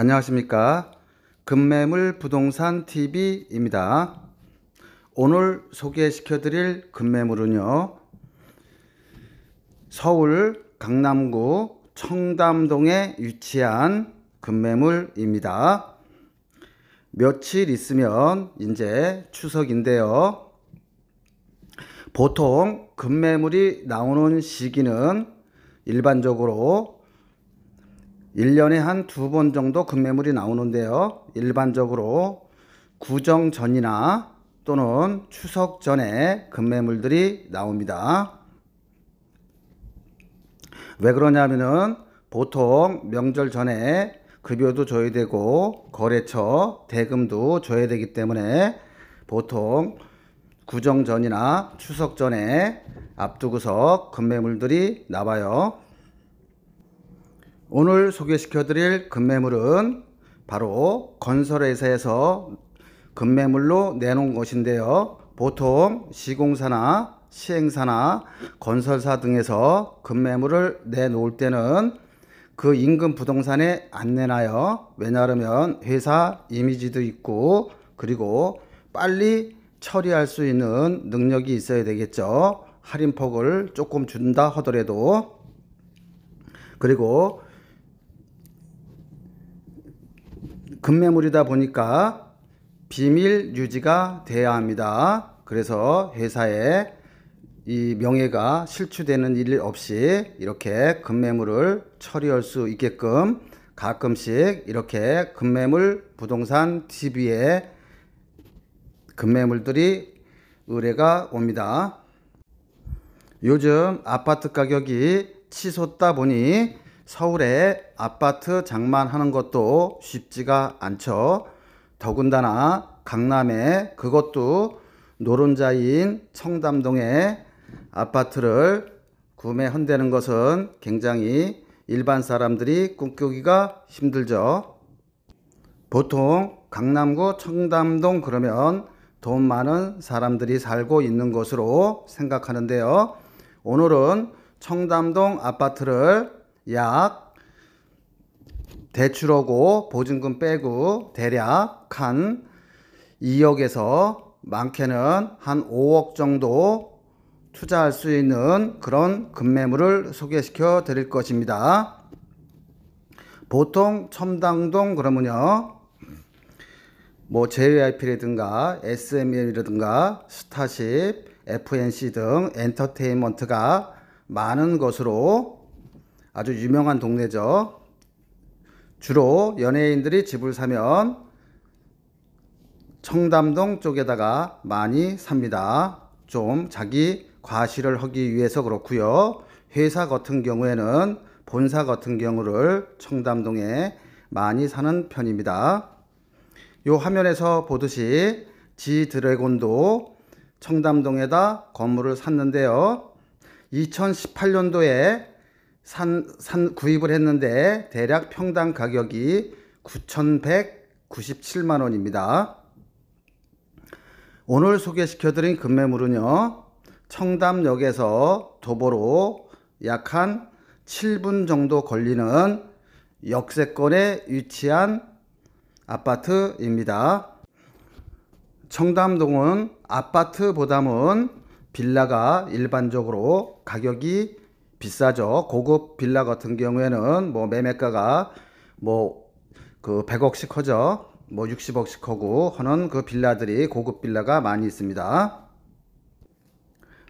안녕하십니까. 금매물 부동산 TV입니다. 오늘 소개시켜 드릴 금매물은요, 서울 강남구 청담동에 위치한 금매물입니다. 며칠 있으면 이제 추석인데요. 보통 금매물이 나오는 시기는 일반적으로 1년에 한 2번 정도 금매물이 나오는데요. 일반적으로 구정 전이나 또는 추석 전에 금매물들이 나옵니다. 왜 그러냐면은 보통 명절 전에 급여도 줘야 되고 거래처 대금도 줘야 되기 때문에 보통 구정 전이나 추석 전에 앞두고서 금매물들이 나와요. 오늘 소개시켜 드릴 금매물은 바로 건설회사에서 금매물로 내놓은 것인데요. 보통 시공사나 시행사나 건설사 등에서 금매물을 내놓을 때는 그 인근 부동산에 안 내놔요. 왜냐하면 회사 이미지도 있고 그리고 빨리 처리할 수 있는 능력이 있어야 되겠죠. 할인폭을 조금 준다 하더라도. 그리고 금매물이다 보니까 비밀 유지가 돼야 합니다. 그래서 회사에 이 명예가 실추되는 일 없이 이렇게 금매물을 처리할 수 있게끔 가끔씩 이렇게 금매물 부동산 TV에 금매물들이 의뢰가 옵니다. 요즘 아파트 가격이 치솟다 보니 서울에 아파트 장만하는 것도 쉽지가 않죠. 더군다나 강남에 그것도 노른자인 청담동에 아파트를 구매한다는 것은 굉장히 일반 사람들이 꿈꾸기가 힘들죠. 보통 강남구 청담동 그러면 돈 많은 사람들이 살고 있는 곳으로 생각하는데요. 오늘은 청담동 아파트를 약 대출하고 보증금 빼고 대략 한 2억에서 많게는 한 5억 정도 투자할 수 있는 그런 금매물을 소개시켜 드릴 것입니다. 보통 청담동 그러면요, 뭐 JYP라든가 SML이라든가 스타쉽, FNC 등 엔터테인먼트가 많은 것으로 아주 유명한 동네죠. 주로 연예인들이 집을 사면 청담동 쪽에다가 많이 삽니다. 좀 자기 과시를 하기 위해서 그렇고요. 회사 같은 경우에는 본사 같은 경우를 청담동에 많이 사는 편입니다. 요 화면에서 보듯이 지드래곤도 청담동에다 건물을 샀는데요. 2018년도에 구입을 했는데 대략 평당 가격이 9,197만 원입니다. 오늘 소개시켜 드린 금매물은요, 청담역에서 도보로 약 한 7분 정도 걸리는 역세권에 위치한 아파트입니다. 청담동은 아파트보다는 빌라가 일반적으로 가격이 비싸죠. 고급 빌라 같은 경우에는 뭐 매매가가 뭐 그 100억씩 하죠. 뭐 60억씩 하고 하는 그 빌라들이 고급 빌라가 많이 있습니다.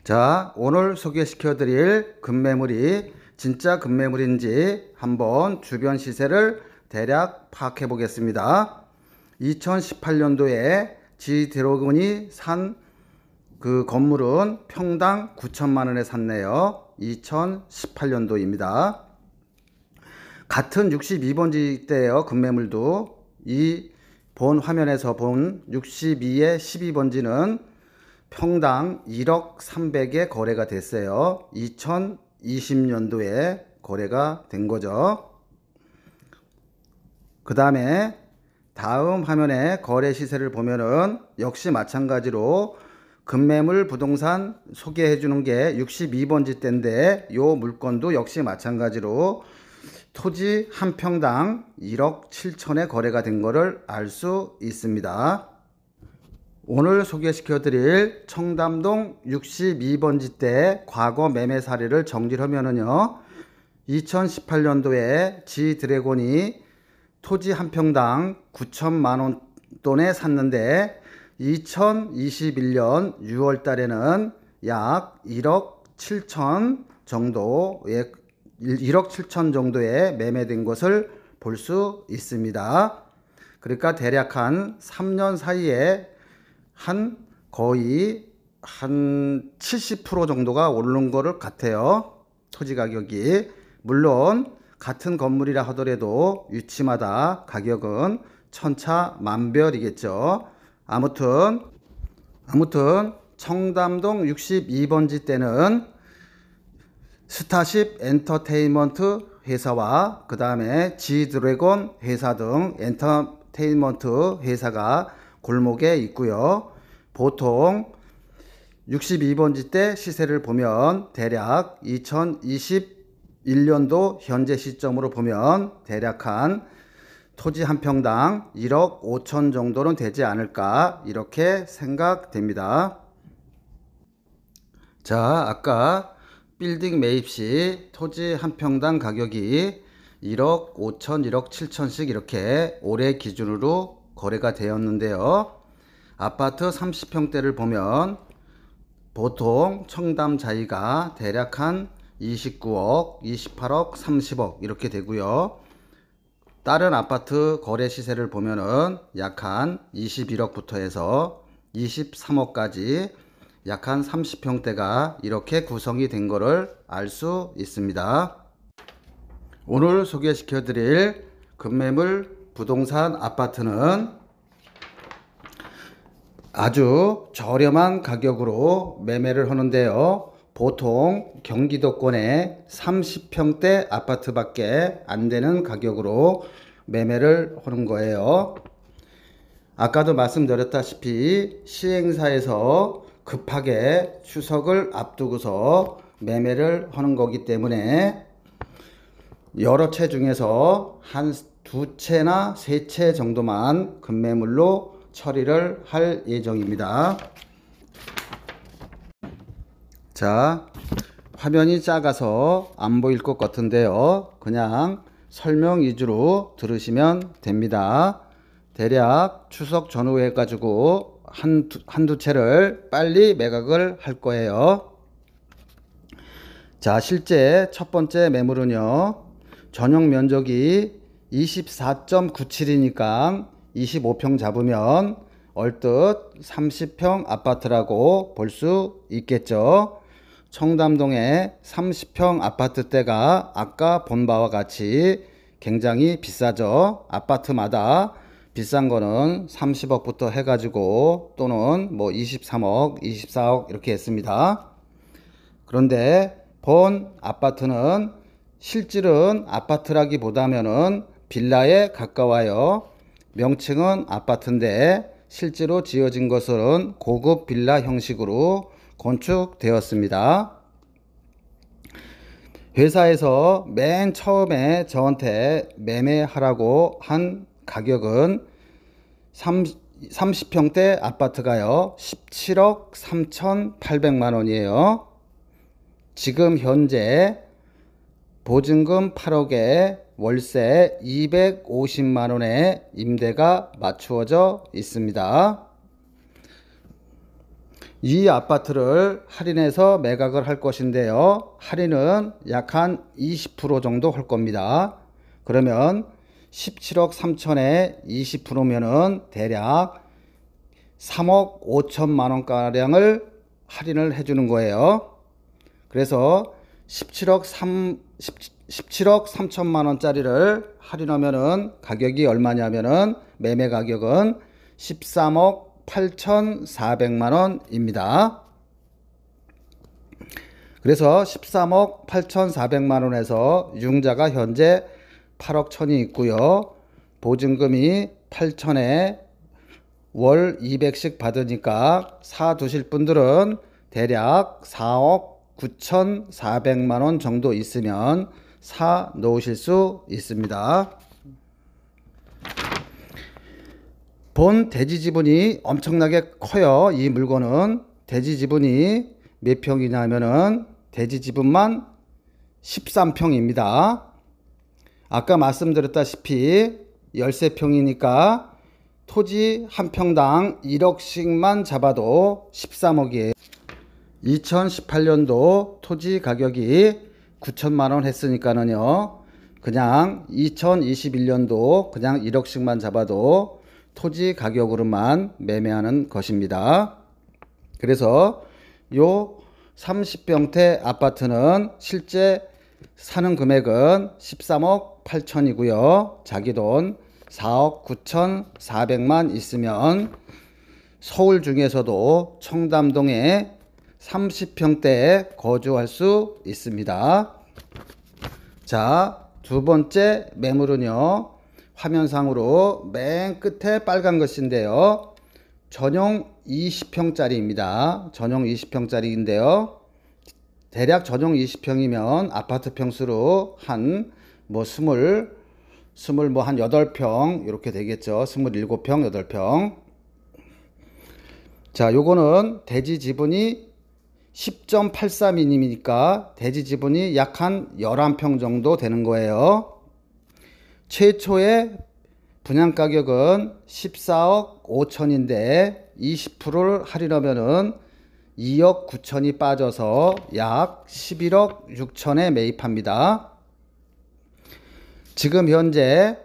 자, 오늘 소개시켜 드릴 금매물이 진짜 금매물인지 한번 주변 시세를 대략 파악해 보겠습니다. 2018년도에 지드래곤이 산 그 건물은 평당 9천만 원에 샀네요. 2018년도입니다. 같은 62번지 때예요. 금매물도 이 본 화면에서 본 62의 12번지는 평당 1억 300에 거래가 됐어요. 2020년도에 거래가 된 거죠. 그 다음에 다음 화면에 거래 시세를 보면은 역시 마찬가지로 금매물 부동산 소개해 주는 게 62번지 때인데 요 물건도 역시 마찬가지로 토지 한 평당 1억 7천에 거래가 된 것을 알 수 있습니다. 오늘 소개시켜 드릴 청담동 62번지대 과거 매매 사례를 정리하면은요, 2018년도에 지드래곤이 토지 한 평당 9천만 원 돈에 샀는데 2021년 6월 달에는 약 1억 7천 정도의 1억 7천 정도에 매매된 것을 볼 수 있습니다. 그러니까 대략 한 3년 사이에 거의 한 70% 정도가 오른 거를 같아요. 토지 가격이. 물론 같은 건물이라 하더라도 위치마다 가격은 천차만별이겠죠. 아무튼 청담동 62번지 때는 스타쉽 엔터테인먼트 회사와 그 다음에 지드래곤 회사 등 엔터테인먼트 회사가 골목에 있고요. 보통 62번지 때 시세를 보면 대략 2021년도 현재 시점으로 보면 대략 한 토지 한 평당 1억 5천 정도는 되지 않을까 이렇게 생각됩니다. 자, 아까 빌딩 매입 시 토지 한 평당 가격이 1억 5천, 1억 7천씩 이렇게 올해 기준으로 거래가 되었는데요. 아파트 30평대를 보면 보통 청담 자이가 대략 한 29억, 28억, 30억 이렇게 되고요. 다른 아파트 거래 시세를 보면은 약 한 21억부터 해서 23억까지 약 한 30평대가 이렇게 구성이 된 거를 알 수 있습니다. 오늘 소개시켜 드릴 급매물 부동산 아파트는 아주 저렴한 가격으로 매매를 하는데요. 보통 경기도권에 30평대 아파트밖에 안 되는 가격으로 매매를 하는 거예요. 아까도 말씀드렸다시피 시행사에서 급하게 추석을 앞두고서 매매를 하는 거기 때문에 여러 채 중에서 한 두 채나 세 채 정도만 급매물로 처리를 할 예정입니다. 자, 화면이 작아서 안 보일 것 같은데요. 그냥 설명 위주로 들으시면 됩니다. 대략 추석 전후 해가지고 한두 채를 빨리 매각을 할 거예요. 자, 실제 첫 번째 매물은요, 전용 면적이 24.97이니까 25평 잡으면 얼뜻 30평 아파트라고 볼 수 있겠죠. 청담동의 30평 아파트대가 아까 본 바와 같이 굉장히 비싸죠. 아파트마다 비싼 거는 30억부터 해가지고 또는 뭐 23억, 24억 이렇게 했습니다. 그런데 본 아파트는 실질은 아파트라기보다는 빌라에 가까워요. 명칭은 아파트인데 실제로 지어진 것은 고급 빌라 형식으로 건축되었습니다. 회사에서 맨 처음에 저한테 매매하라고 한 가격은 30평대 아파트가요 17억 3,800만 원이에요. 지금 현재 보증금 8억에 월세 250만 원에 임대가 맞추어져 있습니다. 이 아파트를 할인해서 매각을 할 것인데요. 할인은 약 한 20% 정도 할 겁니다. 그러면 17억 3천에 20%면은 대략 3억 5천만 원가량을 할인을 해주는 거예요. 그래서 17억 3천만 원짜리를 할인하면은 가격이 얼마냐면은 매매 가격은 13억 8,400만 원입니다. 그래서 13억 8,400만 원에서 융자가 현재 8억 천이 있고요. 보증금이 8천에 월 200씩 받으니까 사 두실 분들은 대략 4억 9,400만 원 정도 있으면 사 놓으실 수 있습니다. 본 대지 지분이 엄청나게 커요. 이 물건은 대지 지분이 몇 평이냐 하면은 대지 지분만 13평입니다. 아까 말씀드렸다시피 13평이니까 토지 한 평당 1억씩만 잡아도 13억이에요. 2018년도 토지 가격이 9천만원 했으니까는요, 그냥 2021년도 그냥 1억씩만 잡아도 토지 가격으로만 매매하는 것입니다. 그래서 요 30평대 아파트는 실제 사는 금액은 13억 8천이고요. 자기 돈 4억 9천4백만 있으면 서울 중에서도 청담동에 30평대에 거주할 수 있습니다. 자, 두 번째 매물은요, 화면상으로 맨 끝에 빨간 것인데요, 전용 20평짜리입니다. 전용 20평짜리인데요. 대략 전용 20평이면 아파트 평수로 한 뭐 8평 이렇게 되겠죠. 27평, 8평. 자, 요거는 대지 지분이 10.83이니까 대지 지분이 약 한 11평 정도 되는 거예요. 최초의 분양 가격은 14억 5천인데 20%를 할인하면은 2억 9천이 빠져서 약 11억 6천에 매입합니다. 지금 현재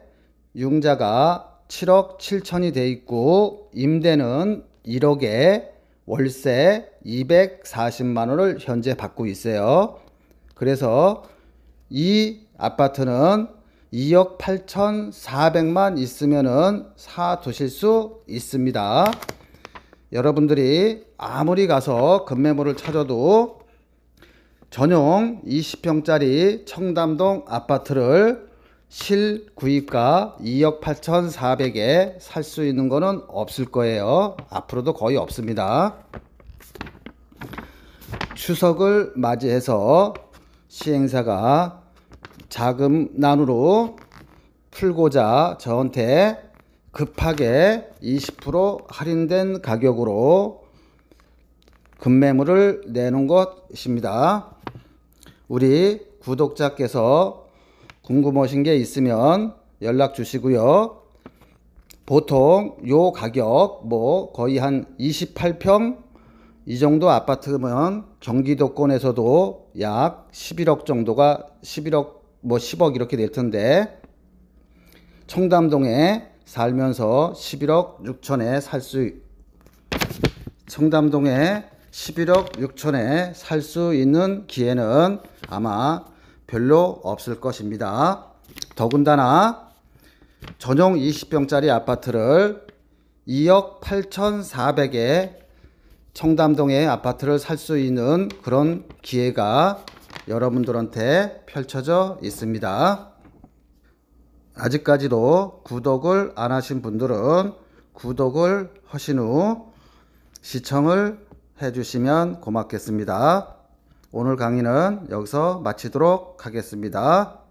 융자가 7억 7천이 돼 있고 임대는 1억에 월세 240만 원을 현재 받고 있어요. 그래서 이 아파트는 2억 8,400만 있으면은 사 두실 수 있습니다. 여러분들이 아무리 가서 급매물을 찾아도 전용 20평짜리 청담동 아파트를 실구입가 2억 8,400에 살 수 있는 거는 없을 거예요. 앞으로도 거의 없습니다. 추석을 맞이해서 시행사가 자금난으로 풀고자 저한테 급하게 20% 할인된 가격으로 급매물을 내놓은 것입니다. 우리 구독자께서 궁금하신 게 있으면 연락 주시고요. 보통 요 가격 뭐 거의 한 28평 이 정도 아파트면 경기도권에서도 약 11억 정도가 11억 뭐 10억 이렇게 될 텐데 청담동에 살면서 11억 6천에 청담동에 11억 6천에 살 수 있는 기회는 아마 별로 없을 것입니다. 더군다나 전용 20평짜리 아파트를 2억 8,400에 청담동의 아파트를 살 수 있는 그런 기회가 여러분들한테 펼쳐져 있습니다. 아직까지도 구독을 안 하신 분들은 구독을 하신 후 시청을 해주시면 고맙겠습니다. 오늘 강의는 여기서 마치도록 하겠습니다.